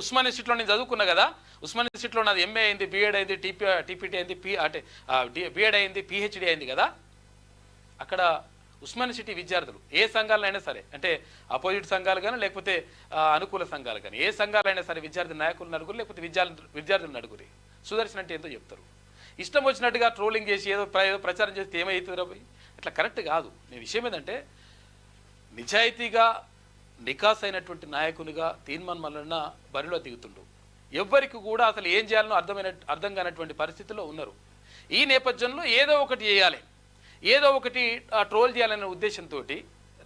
ఉస్మాన్ ఇన్స్టిట్యూట్లో నేను చదువుకున్నా కదా, ఉస్మాన్ ఇన్స్టిట్యూట్లో నాది ఎంఏ అయింది, బీఎడ్ అయింది, టీపీటీ అయింది, బీఎడ్ అయింది, పిహెచ్డి అయింది కదా. అక్కడ ఉస్మాన్ సిటీ విద్యార్థులు ఏ సంఘాలైనా సరే, అంటే అపోజిట్ సంఘాలు కానీ లేకపోతే అనుకూల సంఘాలు కానీ, ఏ సంఘాలైనా సరే విద్యార్థి నాయకులు నలుగురు లేకపోతే విద్యార్థులు నలుగురి సుదర్శన్ అంటే ఏంటో చెప్తారు. ఇష్టం వచ్చినట్టుగా ట్రోలింగ్ చేసి ఏదో ప్రచారం చేస్తే ఏమవుతుందో అట్లా కరెక్ట్ కాదు. నేను విషయం ఏంటంటే నిజాయితీగా నికాస్ అయినటువంటి నాయకునిగా తీర్మాన్ మల్లన్న బరిలో దిగుతుండు. ఎవ్వరికి కూడా అసలు ఏం చేయాలనో అర్థం కానటువంటి పరిస్థితుల్లో ఉన్నారు. ఈ నేపథ్యంలో ఏదో ఒకటి చేయాలి, ఏదో ఒకటి ట్రోల్ చేయాలనే ఉద్దేశంతో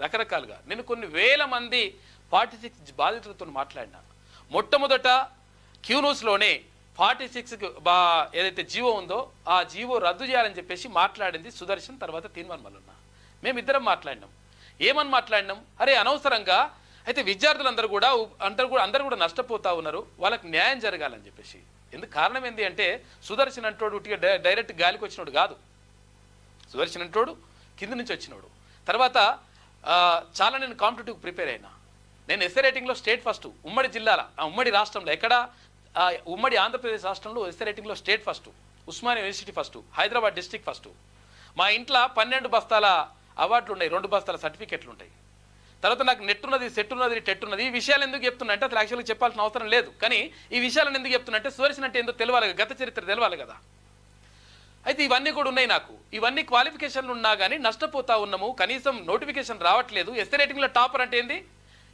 రకరకాలుగా నేను కొన్ని వేల మంది 46 బాధితులతో మాట్లాడినా. మొట్టమొదట క్యూన్యూస్లోనే 46 ఏదైతే జీవో ఉందో ఆ జీవో రద్దు చేయాలని చెప్పేసి మాట్లాడింది సుదర్శన్, తర్వాత తీర్మాన్ మల్లన్న. మేమిద్దరం మాట్లాడినాం. ఏమని మాట్లాడినాం, అరే అనవసరంగా అయితే విద్యార్థులందరూ కూడా అందరూ కూడా నష్టపోతా ఉన్నారు, వాళ్ళకి న్యాయం జరగాలని చెప్పేసి. ఎందుకు కారణం ఏంటి అంటే సుదర్శన్ అంటోడు డైరెక్ట్ గాలికి వచ్చినోడు కాదు. సుదర్శన్ అంటోడు కింద నుంచి వచ్చినోడు. తర్వాత చాలా నేను కాంపిటేటివ్ ప్రిపేర్ అయినా. నేను ఎస్ఏ రైటింగ్లో స్టేట్ ఫస్ట్, ఉమ్మడి జిల్లాల ఉమ్మడి రాష్ట్రంలో ఎక్కడ ఉమ్మడి ఆంధ్రప్రదేశ్ రాష్ట్రంలో ఎస్ఏ రైటింగ్లో state first, Osmania university first, Hyderabad district first. మా ఇంట్లో 12 బస్తాల అవార్డులు ఉన్నాయి, 2 బస్తాల సర్టిఫికెట్లు ఉంటాయి. తర్వాత నాకు నెట్ ఉన్నది, సెట్ ఉన్నది, టెట్ ఉన్నది. ఈ విషయాలు ఎందుకు చెప్తున్నా అంటే అసలు యాక్చువల్గా చెప్పాల్సిన అవసరం లేదు, కానీ ఈ విషయాలను ఎందుకు చెప్తున్నా అంటే సుదర్శన్ అంటే ఏందో తెలవాలి, గత చరిత్ర తెలవాలి కదా. అయితే ఇవన్నీ కూడా ఉన్నాయి నాకు. ఇవన్నీ క్వాలిఫికేషన్లు ఉన్నా కానీ నష్టపోతా ఉన్నాము, కనీసం నోటిఫికేషన్ రావట్లేదు. ఎస్ఏ రేటింగ్లో టాపర్ అంటే ఏంది,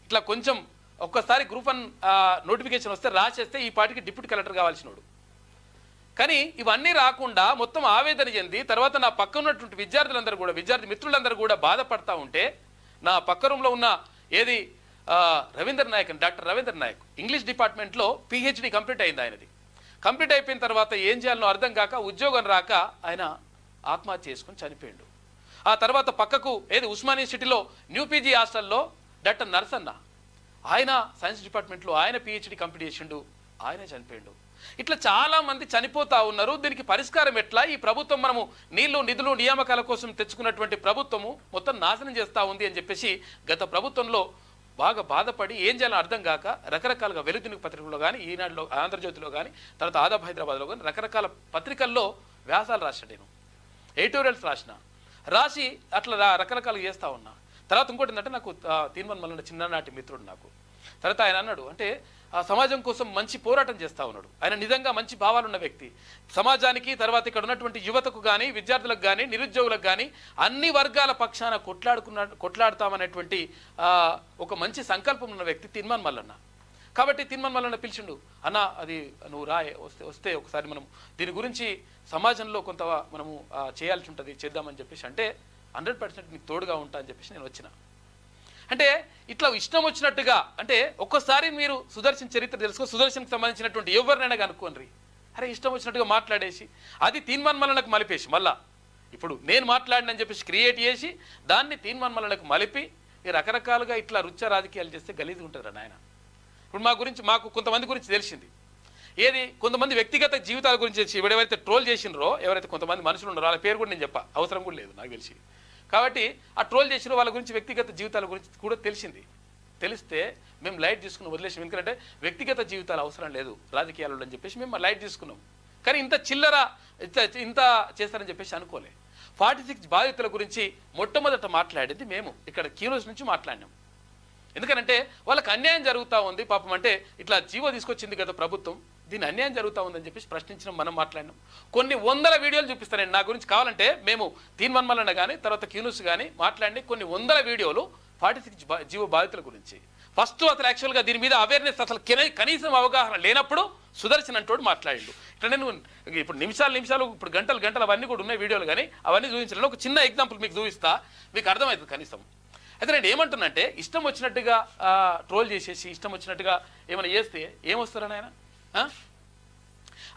ఇట్లా కొంచెం ఒక్కసారి గ్రూప్ 1 నోటిఫికేషన్ వస్తే రాసేస్తే ఈ పార్టీకి డిప్యూటీ కలెక్టర్ కావాల్సినోడు. కానీ ఇవన్నీ రాకుండా మొత్తం ఆవేదన చెంది తర్వాత నా పక్క ఉన్నటువంటి విద్యార్థి మిత్రులందరూ కూడా బాధపడతా ఉంటే, నా పక్క రూమ్లో ఉన్న ఏది డాక్టర్ రవీంద్ర నాయక్ ఇంగ్లీష్ డిపార్ట్మెంట్లో పిహెచ్డి కంప్లీట్ అయింది ఆయనది. కంప్లీట్ అయిపోయిన తర్వాత ఏం చేయాలనో అర్థం కాక, ఉద్యోగం రాక ఆయన ఆత్మహత్య చేసుకుని చనిపోయిండు. ఆ తర్వాత పక్కకు ఏది ఉస్మానియా సిటీలో న్యూ పీజీ హాస్టల్లో డాక్టర్ నర్సన్న, ఆయన సైన్స్ డిపార్ట్మెంట్లో ఆయన పిహెచ్డి కంప్లీట్ చేసిండు, ఆయనే చనిపోయిండు. ఇట్లా చాలా మంది చనిపోతా ఉన్నారు. దీనికి పరిష్కారం ఎట్లా? ఈ ప్రభుత్వం మనము నీళ్లు నిధులు నియామకాల కోసం తెచ్చుకున్నటువంటి ప్రభుత్వము మొత్తం నాశనం చేస్తూ ఉంది అని చెప్పేసి గత ప్రభుత్వంలో బాగా బాధపడి ఏం చేయాలో అర్థం కాక రకరకాలుగా వెలుగుదిన పత్రికల్లో కానీ, ఈనాడులో, ఆంధ్రజ్యోతిలో కానీ, తర్వాత ఆదాబ్ హైదరాబాద్లో కానీ రకరకాల పత్రికల్లో వ్యాసాలు రాసిన, నేను ఎడిటోరియల్స్ రాసి అట్లా రకరకాలుగా చేస్తూ ఉన్నా. తర్వాత ఇంకోటి ఏంటంటే నాకు తీర్మాన్ మల్లన్న చిన్ననాటి మిత్రుడు నాకు. తర్వాత ఆయన అన్నాడు అంటే సమాజం కోసం మంచి పోరాటం చేస్తూ ఉన్నాడు, ఆయన నిజంగా మంచి భావాలున్న వ్యక్తి. సమాజానికి తర్వాత ఇక్కడ ఉన్నటువంటి యువతకు కానీ, విద్యార్థులకు కానీ, నిరుద్యోగులకు కానీ అన్ని వర్గాల పక్షాన కొట్లాడతామనేటువంటి ఒక మంచి సంకల్పం ఉన్న వ్యక్తి తీర్మాన్ మల్లన్న. కాబట్టి తీర్మాన్ మల్లన్న పిలిచిండు, అన్న అది నువ్వు వస్తే ఒకసారి మనం దీని గురించి సమాజంలో కొంత మనము చేయాల్సి ఉంటుంది, చేద్దామని చెప్పేసి అంటే 100% నీకు తోడుగా ఉంటా అని చెప్పేసి నేను వచ్చిన. అంటే ఇట్లా ఇష్టం వచ్చినట్టుగా, అంటే ఒక్కసారి మీరు సుదర్శన్ చరిత్ర తెలుసుకో, సుదర్శన్కి సంబంధించినటువంటి ఎవరినైనా కనుక్కోండి. అరే ఇష్టం వచ్చినట్టుగా మాట్లాడేసి అది తీర్మాన్ మల్లన్నకు మలిపేసి మళ్ళా ఇప్పుడు నేను మాట్లాడినని చెప్పేసి క్రియేట్ చేసి దాన్ని తీర్మాన్ మల్లన్నకు మలిపి రకరకాలుగా ఇట్లా రుచ్చ రాజకీయాలు చేస్తే గలీజ్గా ఉంటుంది నాయన. ఇప్పుడు మాకు కొంతమంది గురించి తెలిసింది, ఏది కొంతమంది వ్యక్తిగత జీవితాల గురించి ఎవరైతే ట్రోల్ చేసినారో, ఎవరైతే కొంతమంది మనుషులు ఉన్నారో వాళ్ళ పేరు కూడా నేను చెప్పా, అవసరం కూడా లేదు నాకు తెలిసి. కాబట్టి ఆ ట్రోల్ చేసిన వాళ్ళ గురించి వ్యక్తిగత జీవితాల గురించి కూడా తెలిస్తే మేము లైట్ తీసుకుని వదిలేసాం. ఎందుకంటే వ్యక్తిగత జీవితాలు అవసరం లేదు రాజకీయాలలో అని చెప్పేసి మేము లైట్ తీసుకున్నాం. కానీ ఇంత చిల్లర ఇంత చేస్తారని చెప్పేసి అనుకోలే. 46 బాధితుల గురించి మొట్టమొదట మాట్లాడేది మేము ఇక్కడ క్యూన్యూస్ నుంచి మాట్లాడినాం. ఎందుకంటే వాళ్ళకి అన్యాయం జరుగుతూ ఉంది పాపం. అంటే ఇట్లా జీవో తీసుకొచ్చింది కదా ప్రభుత్వం, దీని అన్యాయం జరుగుతూ ఉందని చెప్పేసి ప్రశ్నించడం, మనం మాట్లాడినాం. కొన్ని వందల వీడియోలు చూపిస్తాను నేను, నా గురించి కావాలంటే మేము తీర్మాన్ మల్లన్న కానీ తర్వాత క్యూన్యూస్ కానీ మాట్లాడి కొన్ని వందల వీడియోలు 46 జీవో బాధితుల గురించి. ఫస్ట్ అసలు యాక్చువల్గా దీని మీద అవేర్నెస్ అసలు కనీసం అవగాహన లేనప్పుడు సుదర్శన్ అంటోడు మాట్లాడిండు. ఇట్లా నేను ఇప్పుడు నిమిషాలు ఇప్పుడు గంటలు అవన్నీ కూడా ఉన్నాయి వీడియోలు, కానీ అవన్నీ చూపించలేదు. ఒక చిన్న ఎగ్జాంపుల్ మీకు చూపిస్తా, మీకు అర్థమవుతుంది కనీసం. అయితే నేను ఏమంటున్నంటే ఇష్టం వచ్చినట్టుగా ట్రోల్ చేసేసి ఇష్టం వచ్చినట్టుగా ఏమైనా చేస్తే ఏమొస్తారని ఆయన,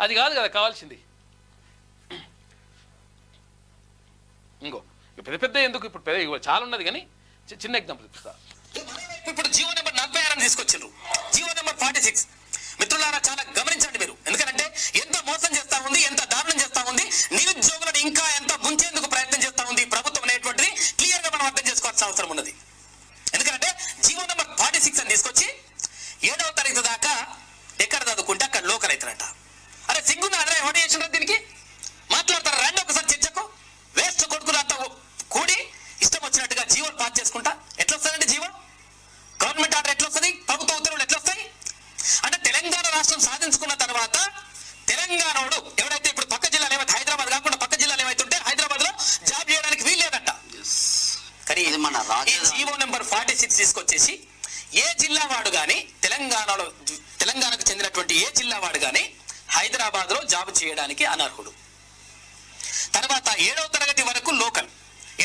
అది కాదు కదా కావాల్సింది. ఇంకో పెద్ద ఎందుకు, ఇప్పుడు చాలా ఉన్నది కానీ చిన్న ఎగ్జాంపుల్ ఇస్తా. ఇప్పుడు జీవో నెంబర్ 46 తీసుకొచ్చారు, జీవో నెంబర్ 46. మిత్రులారా చాలా గమనించండి మీరు, ఎందుకంటే ఎంత మోసం చేస్తా ఉంది, ఎంత దారుణం చేస్తా ఉంది, నిరుద్యోగులను ఇంకా ఎంత ముంచేందుకు ప్రయత్నం చేస్తా ఉంది ప్రభుత్వం అనేటువంటిది క్లియర్ గా మనం అర్థం చేసుకోవాల్సిన అవసరం ఉన్నది. ఎందుకంటే జీవో నెంబర్ 46 అని తీసుకొచ్చి 7వ తారీఖు దాకా రాష్ట్రం సాధించుకున్న తర్వాత తెలంగాణోడు ఎవడైతే ఇప్పుడు పక్క జిల్లాలు ఏమైతే హైదరాబాద్ కాకుండా పక్క జిల్లాలు ఏమైతుంటే హైదరాబాద్ లో జాబ్ చేయడానికి వీల్లేదంట. కానీ ఈ జీవో నెంబర్ 46 తీసుకొచ్చేసి ఏ జిల్లా వాడు కానీ తెలంగాణకు చెందినటువంటి ఏ జిల్లా వాడు కానీ హైదరాబాద్ లో జాబ్ చేయడానికి అనర్హుడు. తర్వాత 7వ తరగతి వరకు లోకల్.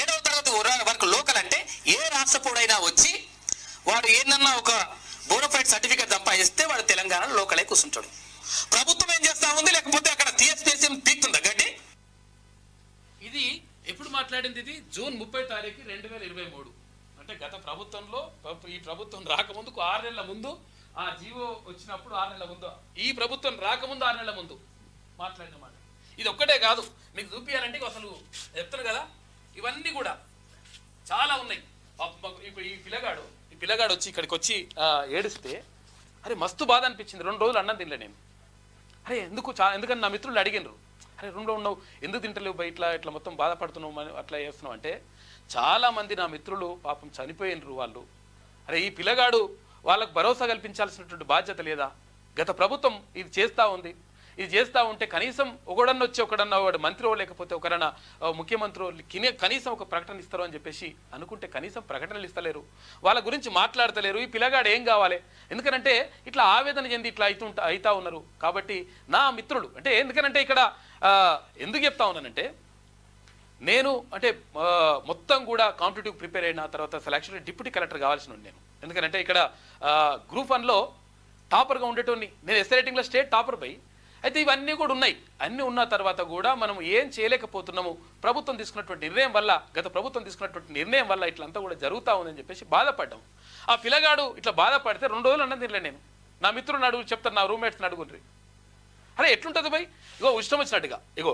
7వ తరగతి వరకు లోకల్ అంటే ఏ రాష్ట్రపోడైనా వచ్చి వాడు ఏందన్నా ఒక బోనోఫైడ్ సర్టిఫికేట్ సంపాదిస్తే వాడు తెలంగాణలో లోకలే కూర్చుంటాడు. ప్రభుత్వం ఏం చేస్తా ఉంది, లేకపోతే అక్కడ టీఎస్పీఎస్సీ పీక్తుందా గడ్డి? ఇది ఎప్పుడు మాట్లాడింది? ఇది జూన్ 30 తారీఖు 2023. అంటే గత ప్రభుత్వంలో, ఈ ప్రభుత్వం రాకముందుకు 6 నెలల ముందు, ఆ జీవో వచ్చినప్పుడు 6 నెలల ముందు, ఈ ప్రభుత్వం రాకముందు 6 నెలల ముందు మాట్లాడిన మాట. ఇది ఒక్కటే కాదు, మీకు చూపించాలంటే అసలు చెప్తాను కదా, ఇవన్నీ కూడా చాలా ఉన్నాయి. ఇప్పుడు ఈ పిల్లగాడు వచ్చి ఇక్కడికి వచ్చి ఏడిస్తే అరే మస్తు బాధ అనిపించింది. 2 రోజులు అన్నం తినలే నేను. అరే ఎందుకని నా మిత్రులు అడిగినరు, అరే రూమ్లో ఉన్నావు ఎందుకు తింటలేవు బయట ఇట్లా మొత్తం బాధపడుతున్నావు అని అట్లా చేస్తున్నావు అంటే, చాలామంది నా మిత్రులు పాపం చనిపోయినరు వాళ్ళు. అరే ఈ పిల్లగాడు వాళ్ళకు భరోసా కల్పించాల్సినటువంటి బాధ్యత లేదా? గత ప్రభుత్వం ఇది చేస్తూ ఉంది. ఇది చేస్తూ ఉంటే కనీసం ఒకడన్నా వాడు మంత్రి లేకపోతే ఒకరన్నా ముఖ్యమంత్రి కనీసం ఒక ప్రకటన ఇస్తారు అని చెప్పేసి అనుకుంటే కనీసం ప్రకటనలు ఇస్తలేరు, వాళ్ళ గురించి మాట్లాడతలేరు. ఈ పిల్లగాడు ఏం కావాలి? ఎందుకనంటే ఇట్లా ఆవేదన చెంది ఇట్లా అవుతా ఉన్నారు. కాబట్టి నా మిత్రులు అంటే ఎందుకనంటే ఇక్కడ ఎందుకు చెప్తా ఉన్నానంటే, నేను అంటే మొత్తం కూడా కాంపిటేటివ్ ప్రిపేర్ అయిన తర్వాత సెలక్షన్ డిప్యూటీ కలెక్టర్ కావాల్సిన నేను. ఎందుకంటే ఇక్కడ గ్రూప్ 1లో టాపర్గా ఉండేటోని నేను. ఎస్ఏ రైటింగ్లో స్టేట్ టాపర్ పై. అయితే ఇవన్నీ కూడా ఉన్నాయి. అన్నీ ఉన్న తర్వాత కూడా మనం ఏం చేయలేకపోతున్నాము. ప్రభుత్వం తీసుకున్నటువంటి నిర్ణయం వల్ల, గత ప్రభుత్వం తీసుకున్నటువంటి నిర్ణయం వల్ల ఇట్లంతా కూడా జరుగుతూ ఉందని చెప్పేసి బాధపడ్డాం. ఆ పిల్లగాడు ఇట్లా బాధపడితే 2 రోజులు అన్నది తినలే నేను. నా మిత్రులను అడుగు చెప్తాను, నా రూమ్మేట్స్ని అడుగుండ్రి. అరే ఎట్లుంటుంది భయ్? ఇగో ఇష్టం వచ్చినట్టుగా ఇగో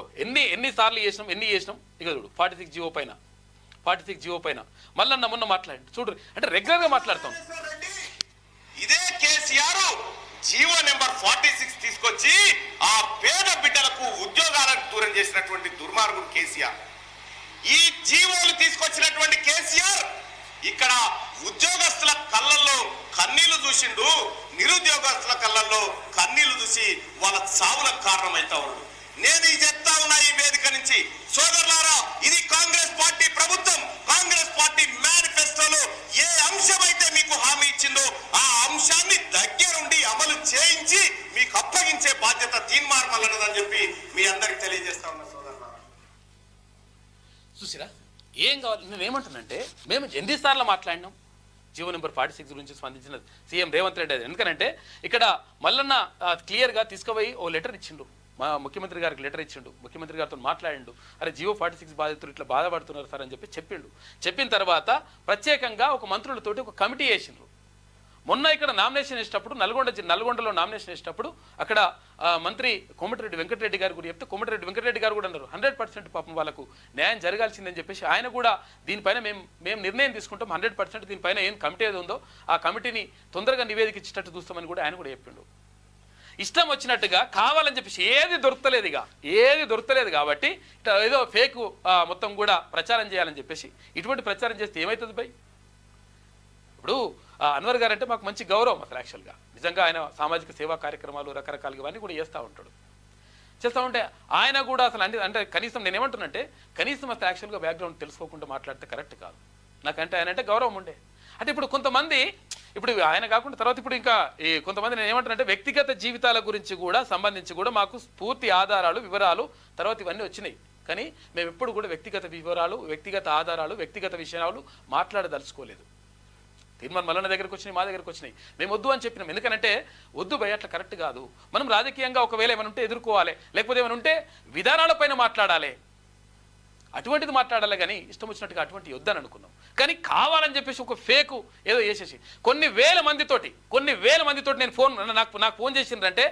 ఎన్నిసార్లు చేసినాం. ఇక చూడు 46 జీవో పైన మళ్ళీ మొన్న మాట్లాడి చూడు, అంటే రెగ్యులర్గా మాట్లాడతాం. ఇదే కేసీఆర్ జీవో నెంబర్ 46 తీసుకొచ్చి ఆ పేద బిడ్డలకు ఉద్యోగాలను దూరం చేసినటువంటి దుర్మార్గుడు కేసీఆర్. ఈ జీవోలు తీసుకొచ్చినటువంటి కేసీఆర్ ఇక్కడ ఉద్యోగస్తుల కళ్ళల్లో కన్నీళ్లు చూసిండు, నిరుద్యోగస్తుల కళ్ళల్లో కన్నీళ్లు చూసి వాళ్ళ చావులకు కారణమైతా ఉన్నాడు. నేను ఇది చెప్తా ఉన్నా ఈ వేదిక నుంచి, సోదరులారా, ఇది కాంగ్రెస్ పార్టీ ప్రభుత్వం. కాంగ్రెస్ పార్టీ మేనిఫెస్టోలో ఏ అంశం అయితే మీకు హామీ ఇచ్చిందో ఆ అంశాన్ని దగ్గరుండి అమలు చేయించి మీకు అప్పగించే బాధ్యత తీన్మార్మలన్నదని చెప్పి మీ అందరికి తెలియజేస్తా ఉన్నా సోదరులారా. చూసిరా ఏం కావాలి? నేను ఏమంటానంటే, మేము ఎన్నిసార్లు మాట్లాడినాం జీవో నెంబర్ 46 గురించి స్పందించిన సీఎం రేవంత్ రెడ్డి. ఎందుకనంటే ఇక్కడ మల్లన్న క్లియర్గా తీసుకుపోయి ఓ లెటర్ ఇచ్చిండు, మా ముఖ్యమంత్రి గారికి లెటర్ ఇచ్చిండు, ముఖ్యమంత్రి గారితో మాట్లాడిండు. అరే జీవో 46 బాధితులు ఇట్లా బాధపడుతున్నారు సార్ అని చెప్పిండు. చెప్పిన తర్వాత ప్రత్యేకంగా ఒక మంత్రులతోటి ఒక కమిటీ వేసిండ్రు. మొన్న ఇక్కడ నామినేషన్ వేసేటప్పుడు నల్గొండలో నామినేషన్ వేసేటప్పుడు అక్కడ మంత్రి కోమటిరెడ్డి వెంకటరెడ్డి గారు కూడా చెప్తే, కోమటిరెడ్డి వెంకటరెడ్డి గారు కూడా అన్నారు 100% పాపం వాళ్ళకు న్యాయం జరగాల్సిందని చెప్పేసి ఆయన కూడా దీనిపైన మేము నిర్ణయం తీసుకుంటాం, 100% దీనిపైన ఏం కమిటీ ఏది ఉందో ఆ కమిటీని తొందరగా నివేదిక ఇచ్చేటట్టు చూస్తామని కూడా ఆయన కూడా చెప్పిండు. ఇష్టం వచ్చినట్టుగా కావాలని చెప్పేసి ఏది దొరకలేదు కాబట్టి ఏదో ఫేక్ మొత్తం కూడా ప్రచారం చేయాలని చెప్పేసి ఇటువంటి ప్రచారం చేస్తే ఏమవుతుంది భయ్? ఇప్పుడు అన్వర్ గారు అంటే మాకు మంచి గౌరవం అసలు. యాక్చువల్గా నిజంగా ఆయన సామాజిక సేవా కార్యక్రమాలు రకరకాలుగా ఇవన్నీ కూడా చేస్తూ ఉంటే ఆయన కూడా అసలు అంటే కనీసం నేను ఏమంటున్నంటే, కనీసం అసలు యాక్చువల్గా బ్యాక్గ్రౌండ్ తెలుసుకోకుండా మాట్లాడితే కరెక్ట్ కాదు. నాకంటే ఆయన అంటే గౌరవం ఉండే. అంటే ఇప్పుడు కొంతమంది, ఇప్పుడు ఆయన కాకుండా తర్వాత ఇప్పుడు ఇంకా ఈ కొంతమంది నేను ఏమంటానంటే, వ్యక్తిగత జీవితాల గురించి కూడా సంబంధించి కూడా మాకు పూర్తి ఆధారాలు, వివరాలు తర్వాత ఇవన్నీ వచ్చినాయి. కానీ మేము ఎప్పుడు కూడా వ్యక్తిగత వివరాలు, వ్యక్తిగత ఆధారాలు, వ్యక్తిగత విషయాలు మాట్లాడదలుచుకోలేదు. తీర్మానం మల్లన్న దగ్గరకు వచ్చినాయి, మా దగ్గరకు వచ్చినాయి. మేము వద్దు అని చెప్పినాం. ఎందుకంటే వద్దు భయ, అట్లా కరెక్ట్ కాదు. మనం రాజకీయంగా ఒకవేళ ఏమైనా ఉంటే ఎదుర్కోవాలి, లేకపోతే ఏమైనా ఉంటే విధానాలపైన మాట్లాడాలి, అటువంటిది మాట్లాడాలి. కానీ ఇష్టం వచ్చినట్టుగా అటువంటి వద్దని అనుకున్నాం. కానీ కావాలని చెప్పేసి ఒక ఫేకు ఏదో చేసేసి కొన్ని వేల మందితోటి నేను నాకు ఫోన్ చేసిండ్రంటే,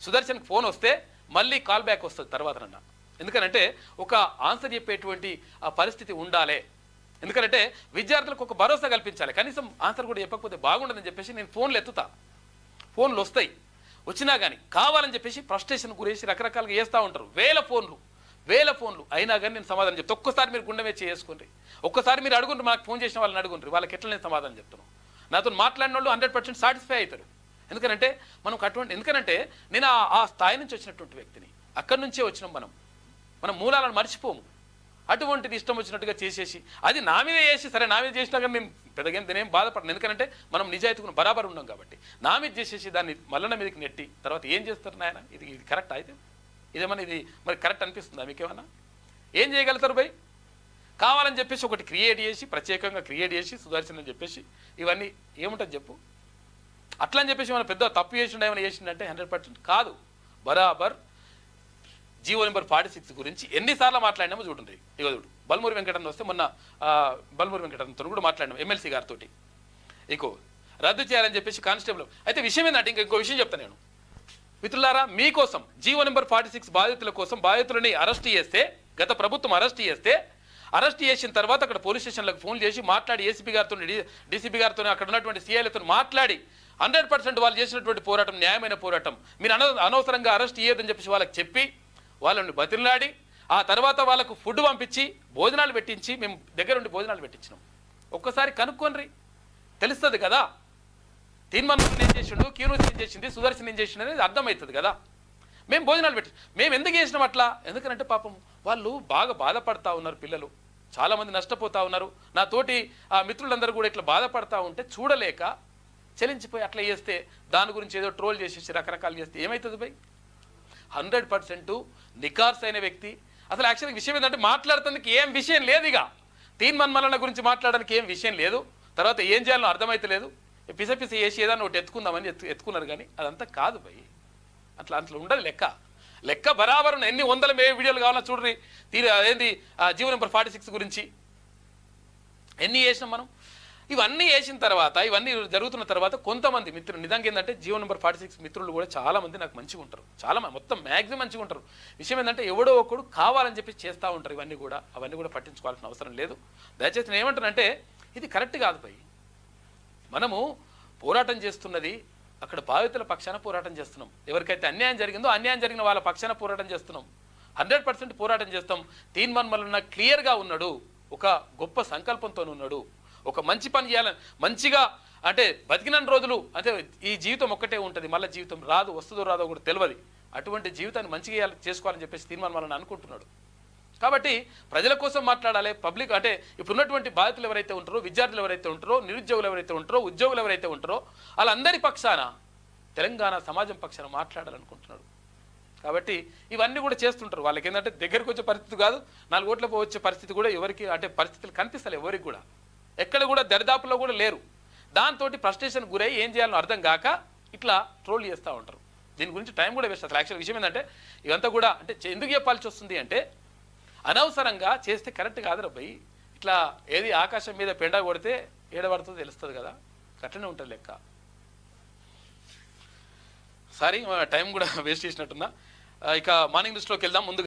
సుదర్శన్కి ఫోన్ వస్తే మళ్ళీ కాల్ బ్యాక్ వస్తుంది తర్వాత నన్న. ఎందుకనంటే ఒక ఆన్సర్ చెప్పేటువంటి ఆ పరిస్థితి ఉండాలి. ఎందుకంటే విద్యార్థులకు ఒక భరోసా కల్పించాలి. కనీసం ఆన్సర్ కూడా చెప్పకపోతే బాగుండదని చెప్పేసి నేను ఫోన్లు వస్తాయి. వచ్చినా కానీ కావాలని చెప్పేసి ఫ్రస్ట్రేషన్ గురేసి రకరకాలుగా చేస్తూ ఉంటారు. వేల ఫోన్లు అయినా కానీ నేను సమాధానం చెప్తాను. ఒక్కసారి మీరు గుండె మీద చేసుకుంటారు, ఒక్కసారి మీరు అడుగుంటారు, మాకు ఫోన్ చేసిన వాళ్ళని అడుగుంటారు, వాళ్ళకి ఎట్లా నేను సమాధానం చెప్తున్నాను. నాతో మాట్లాడిన వాళ్ళు 100% సాటిస్ఫై అవుతారు. ఎందుకంటే మనం అటువంటి ఎందుకంటే నేను ఆ స్థాయి నుంచి వచ్చినటువంటి వ్యక్తిని, అక్కడి నుంచే వచ్చినాం మనం మూలాలను మర్చిపోము. అటువంటిది ఇష్టం వచ్చినట్టుగా చేసేసి అది నా మీద చేసి సరే నా మీద చేసినా కానీ నేను పెద్దగా నేనేం బాధపడను, ఎందుకంటే మనం నిజాయితీగా బరాబర్ ఉన్నాం కాబట్టి. నా మీద చేసేసి దాన్ని మల్లన్న మీదకి నెట్టి తర్వాత ఏం చేస్తారు నాయన? ఇది కరెక్ట్ అయితే ఇదేమన్నా ఇది మరి కరెక్ట్ అనిపిస్తుందా మీకేమన్నా? ఏం చేయగలుగుతారు భయ్? కావాలని చెప్పేసి ఒకటి క్రియేట్ చేసి ప్రత్యేకంగా క్రియేట్ చేసి సుదర్శన్ అని చెప్పేసి ఇవన్నీ ఏముంటుంది చెప్పు? అట్లా అని చెప్పేసి మనం పెద్ద తప్పు చేసిండు ఏమైనా చేసిండంటే 100% కాదు. బరాబర్ జీవో నెంబర్ 46 గురించి ఎన్నిసార్లు మాట్లాడినామో చూడండి. ఇక చూడు బల్మూరి వెంకటన్న వస్తే మొన్న బల్మూరి వెంకటన్నతో కూడా మాట్లాడినాం ఎమ్మెల్సీ గారితో. ఇంకో రద్దు చేయాలని చెప్పేసి కానిస్టేబుల్ అయితే విషయం ఏంటంటే ఇంకో విషయం చెప్తాను నేను మిత్రులారా, మీకోసం జీవో నెంబర్ 46 బాధితుల కోసం బాధితులని అరెస్ట్ చేస్తే, గత ప్రభుత్వం అరెస్ట్ చేసిన తర్వాత అక్కడ పోలీస్ స్టేషన్లకు ఫోన్ చేసి మాట్లాడి ఏసీపీ గారితో డీసీపీ గారితో అక్కడ ఉన్నటువంటి సీఐలతో మాట్లాడి 100% వాళ్ళు చేసినటువంటి పోరాటం న్యాయమైన పోరాటం, మీరు అనవసరంగా అరెస్ట్ చేయొద్దని చెప్పేసి వాళ్ళకి చెప్పి వాళ్ళని బతిలాడి ఆ తర్వాత వాళ్ళకు ఫుడ్ పంపించి భోజనాలు పెట్టించి మేము దగ్గరుండి భోజనాలు పెట్టించినాం. ఒక్కసారి కనుక్కోండి తెలుస్తుంది కదా. తీన్మన్మోహన్ ఏం చేసిండు, కీరూస్ ఏం చేసింది, సుదర్శన్ ఏం చేసిండు అనేది అర్థమవుతుంది కదా. మేము భోజనాలు పెట్టి మేము ఎందుకు చేసినాం అట్లా? ఎందుకంటే పాపం వాళ్ళు బాగా బాధపడతా ఉన్నారు, పిల్లలు చాలామంది నష్టపోతూ ఉన్నారు. నా తోటి ఆ మిత్రులందరూ కూడా ఇట్లా బాధపడతా ఉంటే చూడలేక చెలించిపోయి అట్లా చేస్తే దాని గురించి ఏదో ట్రోల్ చేసేసి రకరకాలు చేస్తే ఏమవుతుంది భయ్? 100% నికార్స్ అయిన వ్యక్తి. అసలు యాక్చువల్గా విషయం ఏంటంటే మాట్లాడుతుందుకు ఏం విషయం లేదు. ఇక తీన్మన్మలన గురించి మాట్లాడడానికి ఏం విషయం లేదు. తర్వాత ఏం చేయాలో అర్థమైతే లేదు. పిస వేసి ఏదన్నా ఒకటి ఎత్తుకుందామని ఎత్తుకున్నారు కానీ అదంతా కాదు భయ్. అట్లా ఉండదు లెక్క బరాబర్. ఎన్ని వందల వీడియోలు కావాలో చూడ్రి. అదేంటి జీవో నెంబర్ 46 గురించి ఎన్ని చేసినాం మనం. ఇవన్నీ చేసిన తర్వాత ఇవన్నీ జరుగుతున్న తర్వాత కొంతమంది మిత్రులు నిజంగా ఏంటంటే జీవో నెంబర్ 46 మిత్రులు కూడా చాలామంది నాకు మంచిగా ఉంటారు, మొత్తం మ్యాక్సిమం మంచిగా ఉంటారు. విషయం ఏంటంటే ఎవడో ఒకడు కావాలని చెప్పి చేస్తూ ఉంటారు. అవన్నీ కూడా పట్టించుకోవాల్సిన అవసరం లేదు. దయచేసి నేను ఏమంటానంటే ఇది కరెక్ట్ కాదు భయ్. మనము పోరాటం చేస్తున్నది అక్కడ బాధితుల పక్షాన పోరాటం చేస్తున్నాం. ఎవరికైతే అన్యాయం జరిగిందో అన్యాయం జరిగిన వాళ్ళ పక్షాన పోరాటం చేస్తున్నాం. 100% పోరాటం చేస్తాం. తీన్మన్మలన క్లియర్గా ఉన్నాడు, ఒక గొప్ప సంకల్పంతో ఉన్నాడు, ఒక మంచి పని చేయాలని మంచిగా అంటే బతికిన రోజులు అంటే ఈ జీవితం ఒక్కటే ఉంటుంది, మళ్ళీ జీవితం రాదు, వస్తుందో రాదో కూడా తెలియదు. అటువంటి జీవితాన్ని మంచిగా చేసుకోవాలని చెప్పేసి తీన్మన్మలన అనుకుంటున్నాడు. కాబట్టి ప్రజల కోసం మాట్లాడాలి. పబ్లిక్ అంటే ఇప్పుడున్నటువంటి బాధితులు ఎవరైతే ఉంటారో, విద్యార్థులు ఎవరైతే ఉంటారో, నిరుద్యోగులు ఎవరైతే ఉంటారో, ఉద్యోగులు ఎవరైతే ఉంటారో వాళ్ళందరి పక్షాన తెలంగాణ సమాజం పక్షాన మాట్లాడాలనుకుంటున్నాడు. కాబట్టి ఇవన్నీ కూడా చేస్తుంటారు. వాళ్ళకి ఏంటంటే దగ్గరకు వచ్చే పరిస్థితి కాదు, 4 ఓట్లకు వచ్చే పరిస్థితి కూడా ఎవరికి అంటే పరిస్థితులు కనిపిస్తలే ఎవరికి కూడా, ఎక్కడ కూడా దరిదాపులో కూడా లేరు. దాంతో ఫ్రస్ట్రేషన్ గురై ఏం చేయాలో అర్థం కాక ఇట్లా ట్రోల్ చేస్తూ ఉంటారు. దీని గురించి టైం కూడా వేస్ట్. అసలు యాక్చువల్ విషయం ఏంటంటే ఇదంతా కూడా అంటే ఎందుకు చెప్పాల్సి వస్తుంది అంటే అనవసరంగా చేస్తే కరెక్ట్ కాదురా భయ్. ఇట్లా ఏది ఆకాశం మీద పెండ కొడితే ఏడబడుతుందో తెలుస్తుంది కదా, అట్లనే ఉంటుంది లెక్క. సారీ టైం కూడా వేస్ట్ చేసినట్టున్నా. ఇక మార్నింగ్ లిస్ట్లోకి వెళ్దాం. ముందు